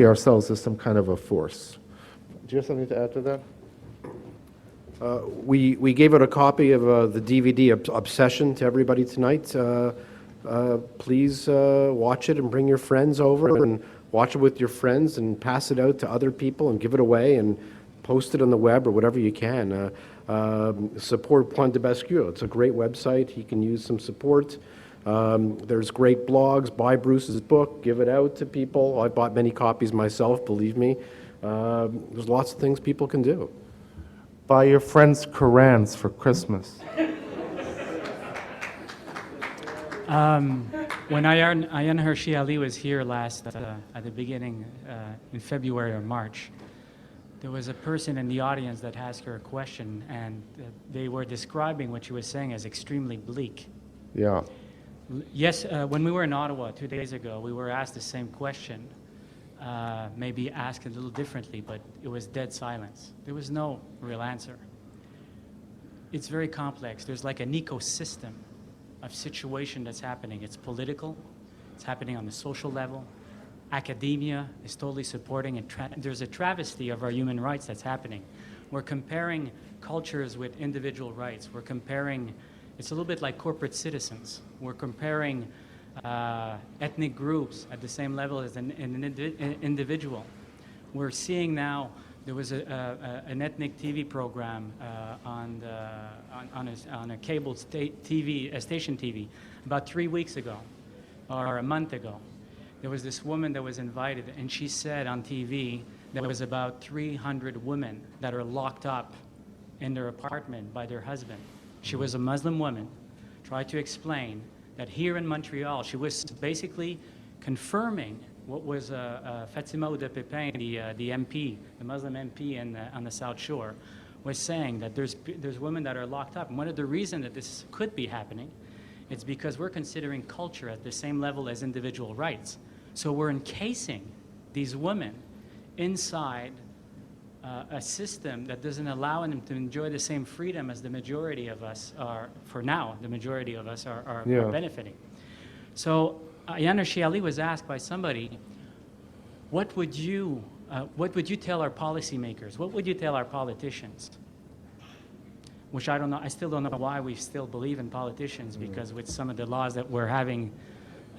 ourselves as some kind of a force. Do you have something to add to that? We gave out a copy of the DVD Obsession to everybody tonight. Please watch it and bring your friends over and watch it with your friends and pass it out to other people and give it away and post it on the web or whatever you can. Support Point de Bascule. It's a great website. He can use some support. There's great blogs. Buy Bruce's book. Give it out to people. I bought many copies myself, believe me. There's lots of things people can do. Buy your friends Korans for Christmas. When Ayaan Hirsi Ali was here last, at the beginning, in February or March, there was a person in the audience that asked her a question, and they were describing what she was saying as extremely bleak. Yeah. Yes, when we were in Ottawa 2 days ago, we were asked the same question, maybe asked a little differently, but it was dead silence. There was no real answer. It's very complex. There's like an ecosystem of situation that's happening. It's political, it's happening on the social level. Academia is totally supporting, and there's a travesty of our human rights that's happening. We're comparing cultures with individual rights. We're comparing, it's a little bit like corporate citizens. We're comparing ethnic groups at the same level as an individual. We're seeing now, there was an ethnic TV program on a cable station TV about 3 weeks ago, or a month ago. There was this woman that was invited, and she said on TV that there was about 300 women that are locked up in their apartment by their husband. She was a Muslim woman, tried to explain that here in Montreal, she was basically confirming what was Fatima Ouda Pepin, the MP, the Muslim MP on the South Shore, was saying that there's women that are locked up. And one of the reasons that this could be happening is because we're considering culture at the same level as individual rights. So we're encasing these women inside a system that doesn't allow them to enjoy the same freedom as the majority of us are, for now, the majority of us are benefiting. So Ayaan Hirsi Ali was asked by somebody, what would you tell our policymakers? What would you tell our politicians? Which I don't know, I still don't know why we still believe in politicians, because with some of the laws that we're having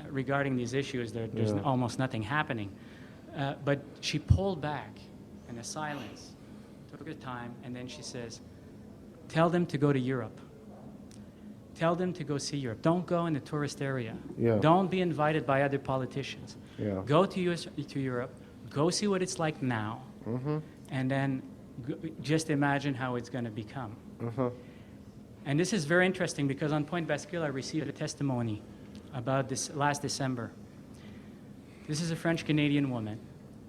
regarding these issues, there's almost nothing happening. But she pulled back in a silence, took her time, and then she says, tell them to go to Europe. Tell them to go see Europe. Don't go in the tourist area. Yeah. Don't be invited by other politicians. Yeah. Go to Europe, go see what it's like now, and then just imagine how it's going to become. And this is very interesting, because on Point Bascule, I received a testimony about this last December. This is a French-Canadian woman,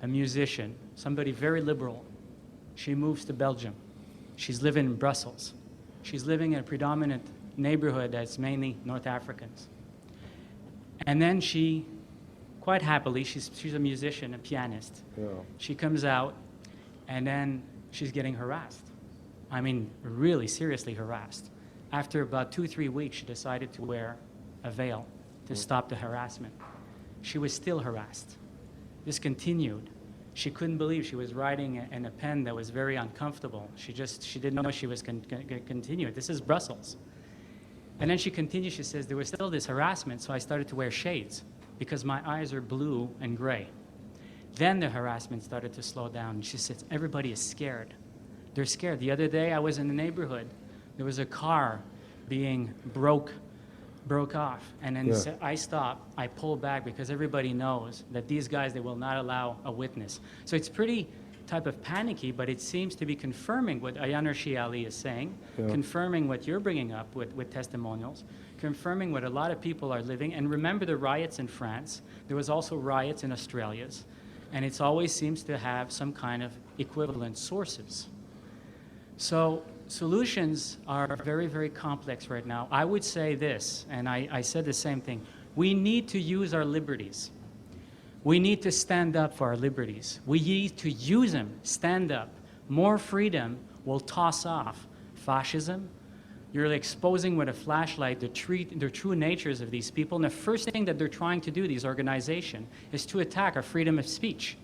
a musician, somebody very liberal. She moves to Belgium. She's living in Brussels. She's living in a predominant neighborhood that's mainly North Africans. And then she, quite happily, she's a musician, a pianist. Yeah. She comes out, and then she's getting harassed. I mean, really seriously harassed. After about 2-3 weeks, she decided to wear a veil to stop the harassment. She was still harassed. This continued. She couldn't believe she was writing in a pen that was very uncomfortable. She didn't know she was going to continue. This is Brussels. And then she continued, she says, there was still this harassment, so I started to wear shades because my eyes are blue and gray. Then the harassment started to slow down. She says, everybody is scared. They're scared. The other day I was in the neighborhood. There was a car being broke off. And then I stopped. I pulled back because everybody knows that these guys, they will not allow a witness. So it's pretty type of panicky, but it seems to be confirming what Ayaan Hirsi Ali is saying, confirming what you're bringing up with testimonials, confirming what a lot of people are living. And remember the riots in France. There was also riots in Australia. And it always seems to have some kind of equivalent sources. So solutions are very, very complex right now. I would say this, and I said the same thing. We need to use our liberties. We need to stand up for our liberties. We need to use them, stand up. More freedom will toss off fascism. You're exposing with a flashlight the true natures of these people. And the first thing that they're trying to do, these organizations, is to attack our freedom of speech.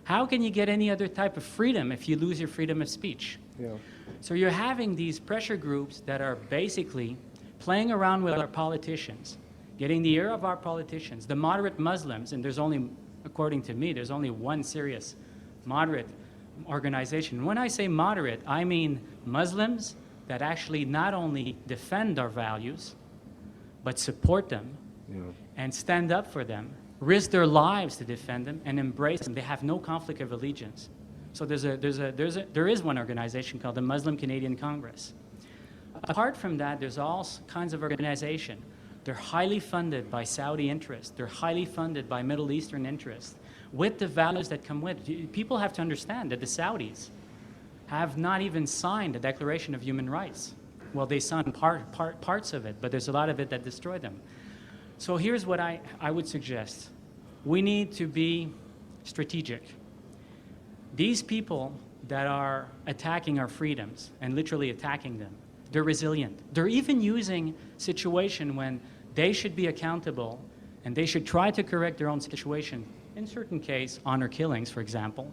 How can you get any other type of freedom if you lose your freedom of speech? Yeah. So you're having these pressure groups that are basically playing around with our politicians, getting the ear of our politicians, the moderate Muslims, and there's only, according to me, there's only one serious moderate organization. When I say moderate, I mean Muslims that actually not only defend our values, but support them and stand up for them, risk their lives to defend them and embrace them. They have no conflict of allegiance. So there is one organization called the Muslim Canadian Congress. Apart from that, there's all kinds of organization. They're highly funded by Saudi interests. They're highly funded by Middle Eastern interests, with the values that come with it. People have to understand that the Saudis have not even signed the Declaration of Human Rights. Well, they signed parts of it, but there's a lot of it that destroy them. So here's what I would suggest. We need to be strategic. These people that are attacking our freedoms and literally attacking them, they're resilient. They're even using situation when they should be accountable and they should try to correct their own situation. In certain case, honor killings, for example.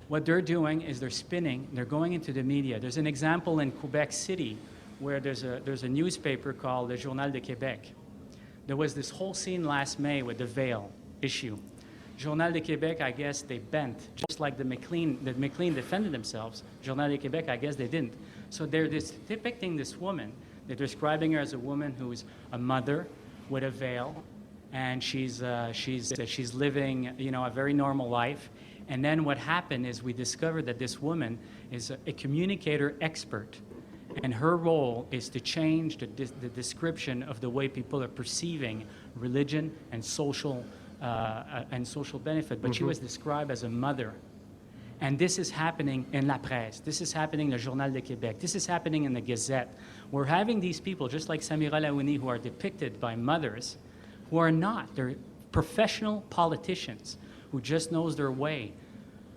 What they're doing is they're spinning, they're going into the media. There's an example in Quebec City where there's a newspaper called the Journal de Québec. There was this whole scene last May with the veil issue. Journal de Québec, I guess they bent, just like the McLean defended themselves. Journal de Québec, I guess they didn't. So they're depicting this woman. They're describing her as a woman who's a mother with a veil, and she's living, a very normal life. And then what happened is we discovered that this woman is a communicator expert, and her role is to change the description of the way people are perceiving religion and social benefit. But she was described as a mother. And this is happening in La Presse. This is happening in the Journal de Québec. This is happening in the Gazette. We're having these people, just like Samira Laouni, who are depicted by mothers, who are not. They're professional politicians who just knows their way.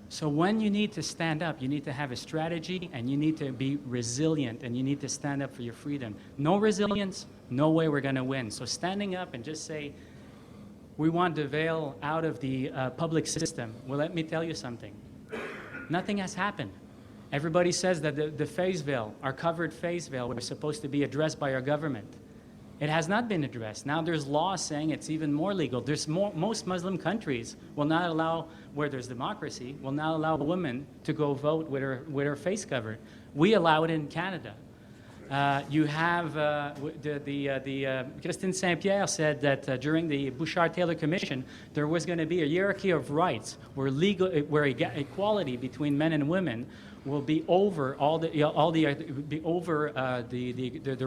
So when you need to stand up, you need to have a strategy, and you need to be resilient, and you need to stand up for your freedom. No resilience, no way we're going to win. So standing up and just say, we want the veil out of the public system. Well, let me tell you something. Nothing has happened. Everybody says that the face veil, our covered face veil, was supposed to be addressed by our government. It has not been addressed. Now there's laws saying it's even more legal. Most Muslim countries will not allow, where there's democracy, will not allow a woman to go vote with her face covered. We allow it in Canada. You have Christine Saint-Pierre said that during the Bouchard-Taylor Commission, there was going to be a hierarchy of rights where equality between men and women will be over the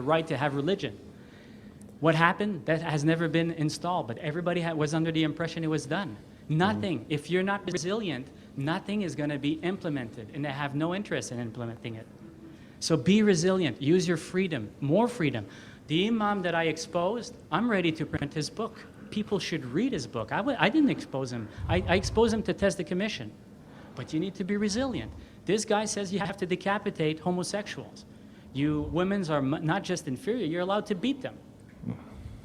right to have religion. What happened? That has never been installed, but everybody was under the impression it was done. Nothing. If you're not resilient, nothing is going to be implemented, and they have no interest in implementing it. So be resilient. Use your freedom, more freedom. The imam that I exposed, I'm ready to print his book. People should read his book. I didn't expose him. I exposed him to test the commission. But you need to be resilient. This guy says you have to decapitate homosexuals. Women are not just inferior, you're allowed to beat them.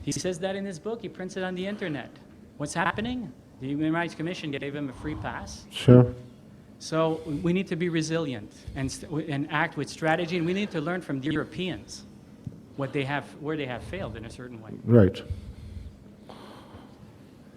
He says that in his book. He prints it on the internet. What's happening? The Human Rights Commission gave him a free pass. Sure. So we need to be resilient and act with strategy, and we need to learn from the Europeans where they have failed in a certain way. Right.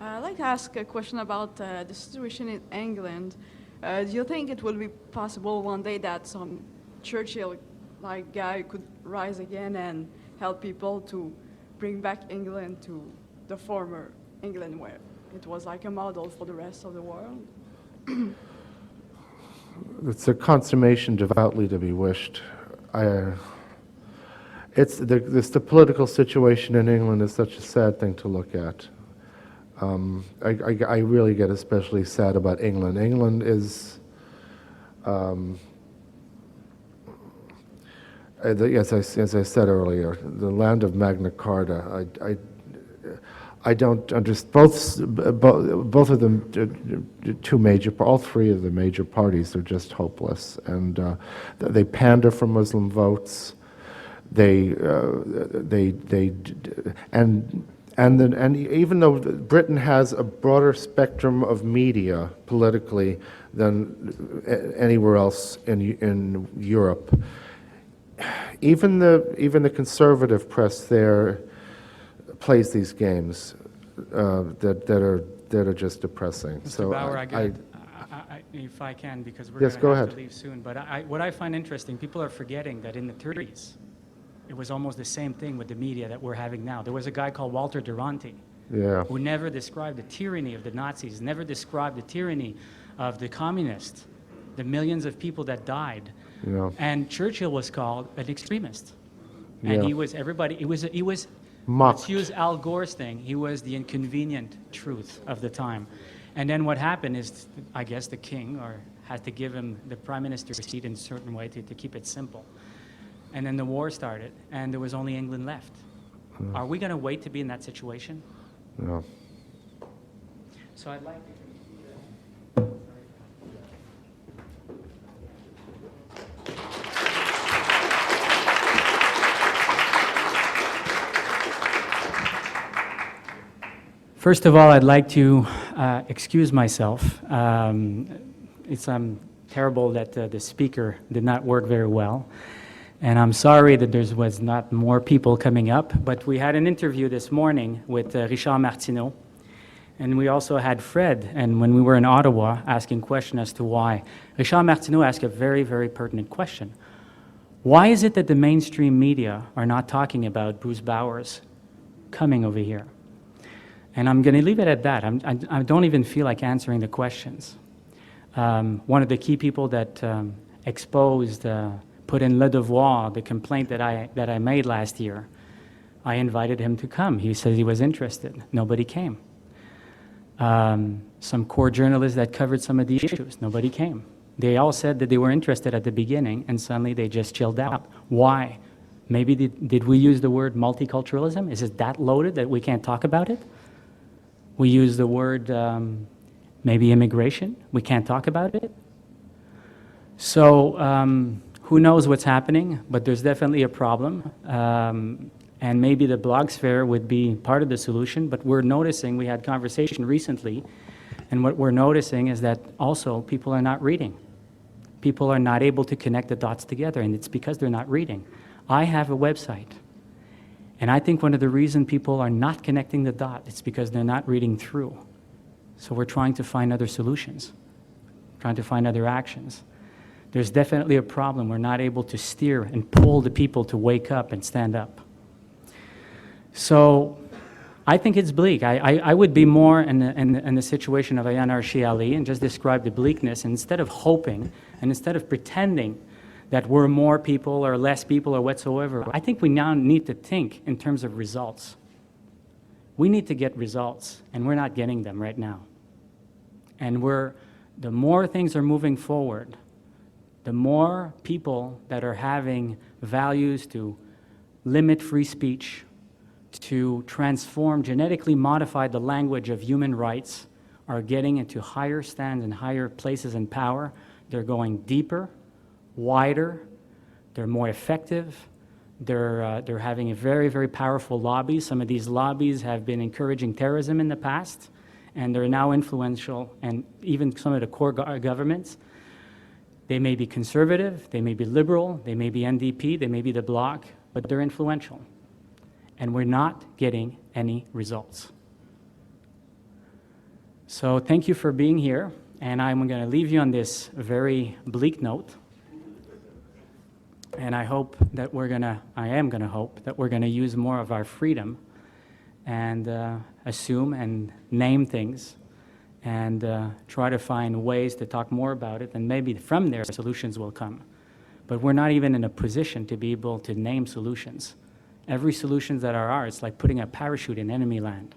I'd like to ask a question about the situation in England. Do you think it will be possible one day that some Churchill-like guy could rise again and help people to bring back England to the former England where it was like a model for the rest of the world? It's a consummation devoutly to be wished. The political situation in England is such a sad thing to look at. I really get especially sad about England. England is, as I said earlier, the land of Magna Carta. I don't understand. Both of them, all three of the major parties are just hopeless, and they pander for Muslim votes. And And even though Britain has a broader spectrum of media politically than anywhere else in Europe, even the conservative press there plays these games that are just depressing. Mr. Bawer, if I can, because we're Yes, going go to have ahead. to leave soon, but what I find interesting, people are forgetting that in the 30s, it was almost the same thing with the media that we're having now. There was a guy called Walter Duranty Yeah. who never described the tyranny of the Nazis, never described the tyranny of the communists, the millions of people that died. Yeah. And Churchill was called an extremist. And Yeah. he was Mocked. let's use Al Gore's thing, he was the inconvenient truth of the time. And then what happened is, I guess the king had to give him the prime minister's seat in a certain way to keep it simple. And then the war started, and there was only England left. Are we going to wait to be in that situation? Yeah. So I'd like to... First of all, I'd like to excuse myself. It's terrible that the speaker did not work very well. And I'm sorry that there was not more people coming up, but we had an interview this morning with Richard Martineau, and we also had Fred, and when we were in Ottawa, asking questions as to why. Richard Martineau asked a very, very pertinent question. Why is it that the mainstream media are not talking about Bruce Bawer's coming over here? And I'm going to leave it at that. I don't even feel like answering the questions. One of the key people that put in Le Devoir, the complaint that I made last year, I invited him to come. He said he was interested. Nobody came. Some core journalists that covered some of these issues, nobody came. They all said that they were interested at the beginning, and suddenly they just chilled out. Why? Maybe did we use the word multiculturalism? Is it that loaded that we can't talk about it? We use the word maybe immigration. We can't talk about it. So who knows what's happening, but there's definitely a problem. And maybe the blogosphere would be part of the solution, but we're noticing, we had conversation recently, and what we're noticing is that also people are not reading. People are not able to connect the dots together, and it's because they're not reading. I have a website. And I think one of the reasons people are not connecting the dots is because they're not reading through. So we're trying to find other solutions, trying to find other actions. There's definitely a problem. We're not able to steer and pull the people to wake up and stand up. So I think it's bleak. I would be more in the situation of Ayaan Arshi Ali and just describe the bleakness. And instead of hoping and instead of pretending that we're more people or less people or whatsoever, I think we now need to think in terms of results. We need to get results, and we're not getting them right now. And the more things are moving forward, the more people that are having values to limit free speech, to transform, genetically modify the language of human rights, are getting into higher stands and higher places in power. They're going deeper, wider, they're more effective, they're having a very, very powerful lobby. Some of these lobbies have been encouraging terrorism in the past, and they're now influential, and even some of the core governments. They may be conservative, they may be liberal, they may be NDP, they may be the Bloc, but they're influential. And we're not getting any results. So thank you for being here, and I'm going to leave you on this very bleak note. And I hope that I am going to hope that we're going to use more of our freedom and assume and name things and try to find ways to talk more about it, and maybe from there solutions will come. But we're not even in a position to be able to name solutions. Every solution that are ours, it's like putting a parachute in enemy land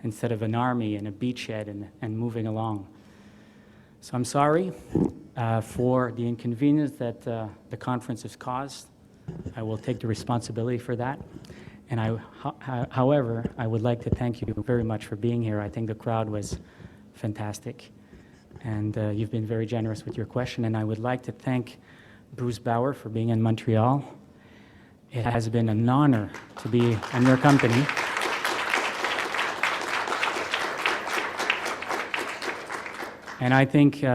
instead of an army and a beachhead and moving along. So I'm sorry for the inconvenience that the conference has caused. I will take the responsibility for that. And however, I would like to thank you very much for being here. I think the crowd was fantastic. And you've been very generous with your question. And I would like to thank Bruce Bawer for being in Montreal. It has been an honor to be in your company. And I think